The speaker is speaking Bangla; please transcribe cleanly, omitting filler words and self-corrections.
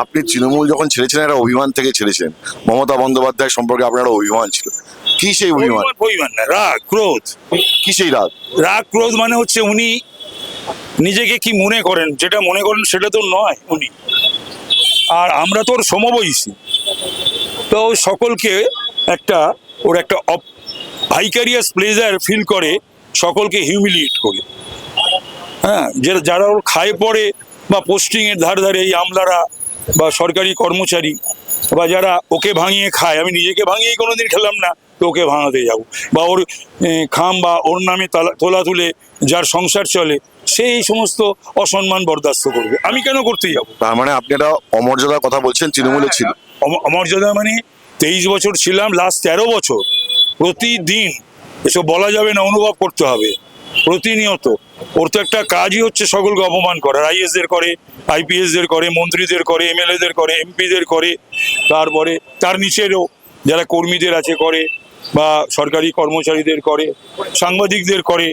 আপনি তৃণমূল যখন ছেড়েছেন একটা অভিমান থেকে ছেড়েছেন, মমতা বন্দ্যোপাধ্যায় সম্পর্কে আপনার একটা অভিমান ছিল, কি সেই অভিমান? অভিমান না, রাগ ক্রোধ। কি সেই রাগ? রাগ ক্রোধ মানে হচ্ছে উনি নিজেকে কি মনে করেন, যেটা মনে করেন সেটা তো নয় উনি। আর আমরা তো ওর সমবয়সী, তো সকলকে একটা ওর একটা ভাইকারিয়াস প্লেজার ফিল করে, সকলকে হিউমিলিয়েট করে। হ্যাঁ, যারা ওর খায় পড়ে বা পোস্টিং এর ধার ধারে এই আমলারা বা সরকারি কর্মচারী বা যারা ওকে ভাঙিয়ে খায়, আমি নিজেকে ভাঙিয়ে কোনোদিন খেলাম না, তো ওকে ভাঙাতে যাবো। বা ওর খাম বা ওর নামে তোলা তুলে যার সংসার চলে, সেই সমস্ত অসম্মান বরদাস্ত করবে, আমি কেন করতে যাবো? তার মানে আপনি একটা অমর্যাদার কথা বলছেন, তৃণমূলে ছিল। অমর্যাদা মানে 23 বছর ছিলাম, লাস্ট 13 বছর প্রতিদিন, এসব বলা যাবে না, অনুভব করতে হবে প্রতিনিয়ত। ওর তো একটা কাজই হচ্ছে সকলকে অপমান করা, আইএস দের করে, আইপিএস দের করে, মন্ত্রীদের করে, এমএলএ দের করে, এমপিদের করে, তারপরে তার নিচেরও যারা কর্মীদের আছে করে, বা সরকারি কর্মচারীদের করে, সাংবাদিকদের করে,